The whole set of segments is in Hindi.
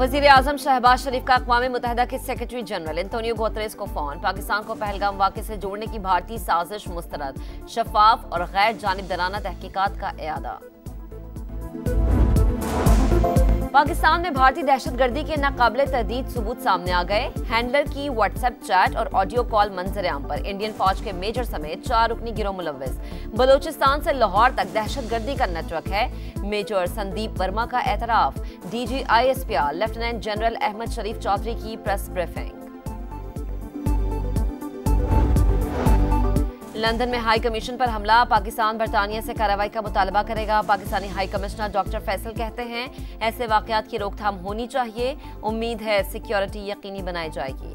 वजीर आजम शहबाज शरीफ का अक़वाम मुत्तहिदा के सेक्रेटरी जनरल एंटोनियो गुतेरेस को फोन। पाकिस्तान को पहलगाम वाक़े से जोड़ने की भारतीय साजिश मुस्तरद, शफाफ और गैर जानिबदाराना तहकीकात का इयादा। पाकिस्तान में भारतीय दहशतगर्दी के नाकाबिले तहदीद सबूत सामने आ गए। हैंडलर की व्हाट्सएप चैट और ऑडियो कॉल मंजर-ए-आम पर। इंडियन फौज के मेजर समेत 4 रुकनी गिरोह मुलव्विस। बलोचिस्तान से लाहौर तक दहशतगर्दी का नेटवर्क है। मेजर संदीप वर्मा का एतराफ। DG ISPR lieutenant general Ahmed Sharif Chaudhry की प्रेस ब्रीफिंग। लंदन में हाई कमीशन पर हमला। पाकिस्तान बरतानिया से कार्रवाई का मुतालबा करेगा। Pakistani high commissioner doctor Faisal कहते हैं ऐसे वाकयात की रोकथाम होनी चाहिए। उम्मीद है सिक्योरिटी यकीनी बनाई जाएगी।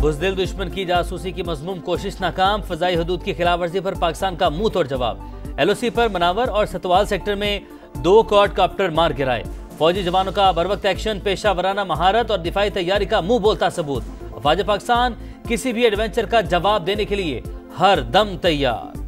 बुज़दिल दुश्मन की जासूसी की मज़मूम कोशिश नाकाम। फ़ज़ाई हदूद की खिलाफवर्जी पर पाकिस्तान का मुंह तोड़ जवाब। LOC पर मनावर और सतवाल सेक्टर में 2 क्वाडकॉप्टर मार गिराए। फौजी जवानों का बरवक्त एक्शन, पेशा वराना महारत और दिफाई तैयारी का मुंह बोलता सबूत। अफवाज पाकिस्तान किसी भी एडवेंचर का जवाब देने के लिए हर दम तैयार।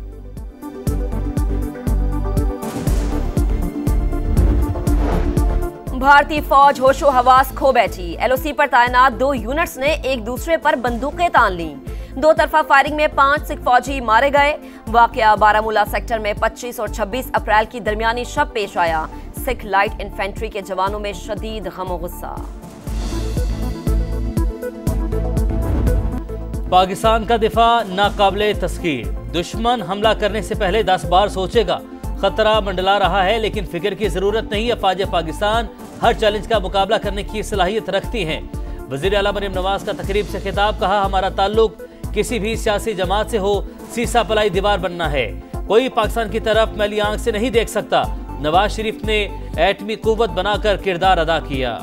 भारतीय फौज होशो हवास खो बैठी। LOC पर तैनात 2 यूनिट्स ने एक दूसरे पर बंदूकें तान ली। 2 तरफा फायरिंग में 5 सिख फौजी मारे गए। वाकया बारामूला सेक्टर में 25 और 26 अप्रैल की दरमियानी शब पेश आया। सिख लाइट इन्फेंट्री के जवानों में शदीद गम गुस्सा। पाकिस्तान का दिफा नाकाबिले तस्खीर। दुश्मन हमला करने से पहले 10 बार सोचेगा। खतरा मंडला रहा है लेकिन फिक्र की जरूरत नहीं। अफवाज पाकिस्तान हर चैलेंज का मुकाबला करने की सलाहियत रखती हैं। वज़ीर आला मरियम नवाज का तकरीब से खिताब। कहा हमारा ताल्लुक किसी भी सियासी जमात से हो सीसा पलाई दीवार बनना है। कोई पाकिस्तान की तरफ मैली आंख से नहीं देख सकता। नवाज शरीफ ने एटमी कुव्वत बनाकर किरदार अदा किया।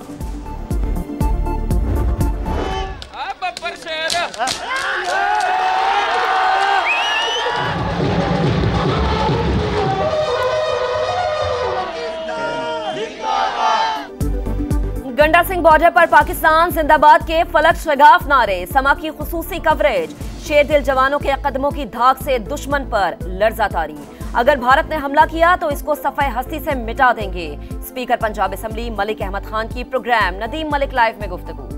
गंडा सिंह बॉर्डर पर पाकिस्तान जिंदाबाद के फलक शगाफ नारे। समा की खुसूसी कवरेज। शेर दिल जवानों के कदमों की धाक से दुश्मन पर लर्जा तारी। अगर भारत ने हमला किया तो इसको सफाई हस्ती से मिटा देंगे। स्पीकर पंजाब असेंबली मलिक अहमद खान की प्रोग्राम नदीम मलिक लाइव में गुफ्तगू।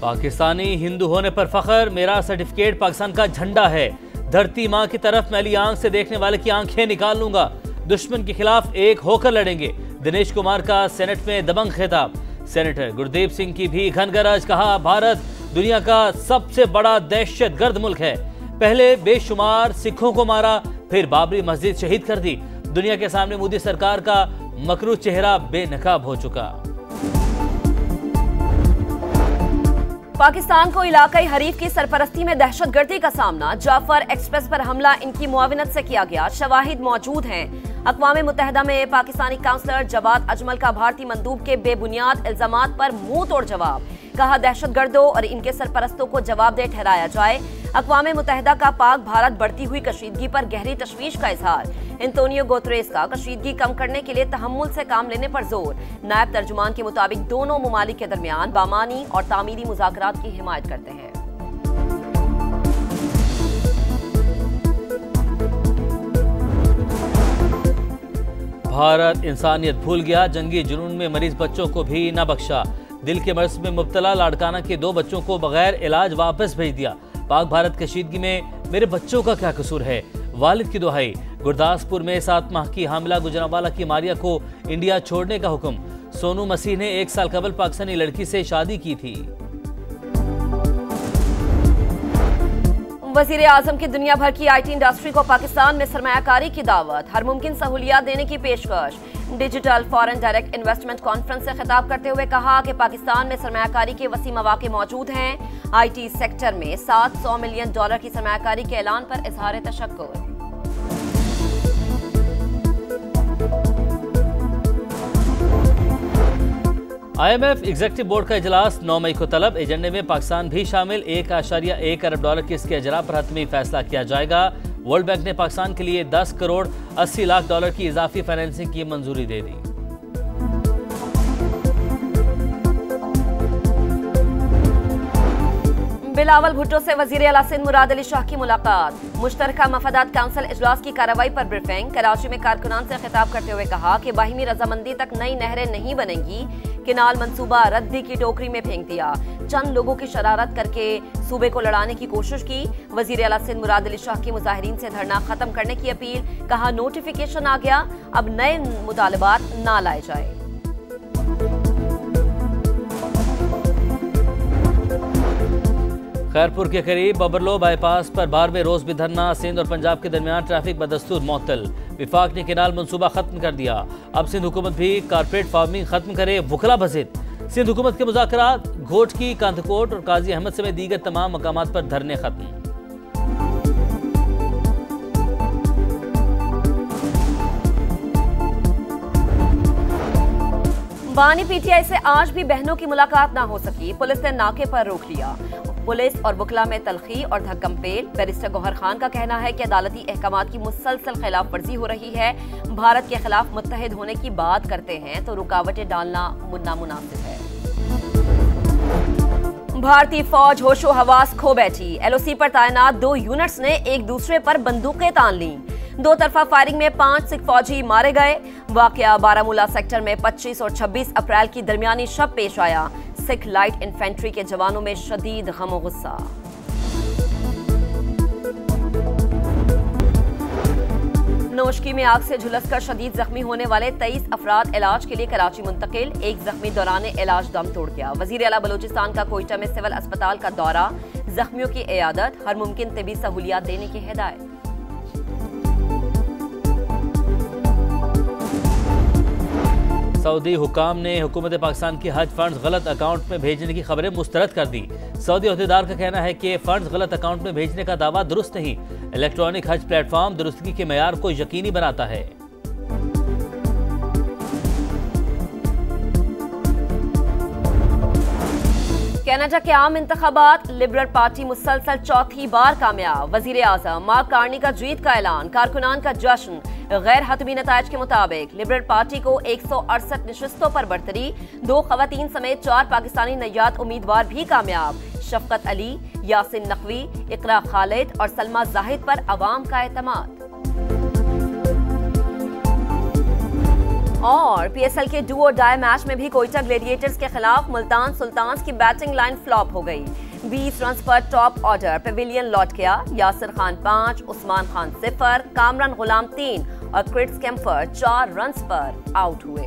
पाकिस्तानी हिंदू होने पर फख्र। मेरा सर्टिफिकेट पाकिस्तान का झंडा है। धरती माँ की तरफ मैली आंख से देखने वाले की आंखें निकाल लूंगा। दुश्मन के खिलाफ एक होकर लड़ेंगे। दिनेश कुमार का सेनेट में दबंग खिताब। सेनेटर गुरदीप सिंह की भी घनगरज। कहा भारत दुनिया का सबसे बड़ा दहशतगर्द मुल्क है। पहले बेशुमार सिखों को मारा, फिर बाबरी मस्जिद शहीद कर दी। दुनिया के सामने मोदी सरकार का मकरू चेहरा बेनकाब हो चुका। पाकिस्तान को इलाकाई हरीफ की सरपरस्ती में दहशतगर्दी का सामना। जाफर एक्सप्रेस पर हमला इनकी मुआविनत से किया गया। शवाहिद मौजूद हैं। अक़वाम मुत्तहिदा में पाकिस्तानी काउंसलर जवाद अजमल का भारतीय मंदूब के बेबुनियाद इल्जामात पर मुंह तोड़ जवाब। कहा दहशतगर्दों और इनके सरपरस्तों को जवाबदेह ठहराया जाए। अक़वाम मुत्तहिदा का पाक भारत बढ़ती हुई कशीदगी पर गहरी तशवीश का इजहार। एंटोनियो गुतेरेस का कशीदगी कम करने के लिए तहम्मुल से काम लेने पर जोर। नायब तर्जुमान के मुताबिक दोनों ममालिक के दरमियान बामानी और तामीरी मुज़ाकरात की हिमायत करते हैं। भारत इंसानियत भूल गया। जंगी जुनून में मरीज बच्चों को भी न बख्शा। दिल के मर्ज में मुब्तला लाड़काना के 2 बच्चों को बगैर इलाज वापस भेज दिया। पाक भारत कशीदगी में मेरे बच्चों का क्या कसूर है, वालिद की दुहाई। गुरदासपुर में 7 माह की हामिला गुजरांवाला की मारिया को इंडिया छोड़ने का हुक्म। सोनू मसीह ने 1 साल कबल पाकिस्तानी लड़की से शादी की थी। वज़ीर आज़म की दुनिया भर की IT इंडस्ट्री को पाकिस्तान में सरमायाकारी की दावत। हर मुमकिन सहूलियात देने की पेशकश। Digital foreign direct investment conference से खिताब करते हुए कहा कि पाकिस्तान में सरमायाकारी के वसी मौके मौजूद हैं। IT सेक्टर में $700 मिलियन की सरमायाकारी के ऐलान पर इजहार तशक्कुर। IMF एग्जीक्यूटिव बोर्ड का इजलास 9 मई को तलब। एजेंडे में पाकिस्तान भी शामिल। $1.1 अरब की इसके अजरा पर हतमी फैसला किया जाएगा। वर्ल्ड बैंक ने पाकिस्तान के लिए $10 करोड़ 80 लाख की इजाफी फाइनेंसिंग की मंजूरी दे दी। बिलावल भुट्टो से वजीर आला सिंध मुराद अली शाह की मुलाकात। मुश्तरका मफादात काउंसिल इजलास की कार्रवाई पर ब्रीफिंग। कराची में कारकुनान से खिताब करते हुए कहा कि बाहिमी रजामंदी तक नई नहरें नहीं बनेंगी। किनाल मंसूबा रद्दी की टोकरी में फेंक दिया। चंद लोगों की शरारत करके सूबे को लड़ाने की कोशिश की। वजीर आला सिंध मुराद अली शाह की मुजाहिरीन से धरना खत्म करने की अपील। कहा नोटिफिकेशन आ गया, अब नए मुतालबात ना लाए जाए। खैरपुर के करीब बबरलो बाईपास पर 12वें रोज भी धरना। सिंध और पंजाब के दरमियान ट्रैफिक बदस्तूर मुअत्तल। विफाक ने किनाल मंसूबा खत्म कर दिया। अब सिंध हुकूमत भी कारपोरेट फार्मिंग खत्म करे, वकला बजिद। सिंध हुकूमत के मुज़ाकरात। घोटकी, कांधकोट और काजी अहमद समेत दीगर तमाम मकामात पर धरने खत्म। बानी पीटीआई से आज भी बहनों की मुलाकात ना हो सकी। पुलिस ने नाके पर रोक लिया। पुलिस और वकला में तलखी और धक्कमपेल। बैरिस्टर गौहर खान का कहना है कि अदालती अहकामात की मुसलसल खिलाफ वर्जी हो रही है। भारत के खिलाफ मुत्तहिद होने की बात करते हैं तो रुकावटें डालना नामुनासिब है। भारतीय फौज होशो हवास खो बैठी। एलओसी पर तैनात 2 यूनिट्स ने एक दूसरे पर बंदूकें तान ली। 2 तरफा फायरिंग में 5 सिख फौजी मारे गए। वाकया बारामूला सेक्टर में 25 और 26 अप्रैल की दरमियानी शब पेश आया। सिख लाइट इन्फेंट्री के जवानों में शदीद गम गुस्सा। नौशकी में आग से झुलसकर शदीद जख्मी होने वाले 23 अफराद इलाज के लिए कराची मुंतकिल। एक जख्मी दौरान इलाज दम तोड़ गया। वजीर आला बलूचिस्तान का कोयटा में सिविल अस्पताल का दौरा। जख्मियों की इयादत, हर मुमकिन तिबी सहूलियात देने की हिदायत। सऊदी हुकाम ने हुकूमत पाकिस्तान की हज फंड्स गलत अकाउंट में भेजने की खबरें मुस्तरद कर दी। सऊदी अहदेदार का कहना है कि फंड्स गलत अकाउंट में भेजने का दावा दुरुस्त नहीं। इलेक्ट्रॉनिक हज प्लेटफॉर्म दुरुस्तगी के मेयार को यकीनी बनाता है। कनाडा के आम इंतखाबात। लिबरल पार्टी मुसलसल चौथी बार कामयाब। वजीर आजम मार्क कार्नी का जीत का ऐलान। कारकुनान का जश्न। गैर हतमी नतायज के मुताबिक लिबरल पार्टी को 168 नशिस्तों पर बढ़तरी। 2 खवातीन समेत 4 पाकिस्तानी नैयात उम्मीदवार भी कामयाब। शफकत अली, यासिन नकवी, इकरा खालिद और सलमा जाहिद पर अवाम का एतमाद। और पीएसएल के डू और डाई मैच में भी कोयटा ग्लेडिएटर्स के खिलाफ मुल्तान सुल्तान्स की बैटिंग लाइन फ्लॉप हो गई। 20 रन पर टॉप ऑर्डर पेविलियन लौट गया। यासिर खान 5, उस्मान खान 0, कामरान गुलाम 3 और क्रिस कैम्फर 4 रन पर आउट हुए।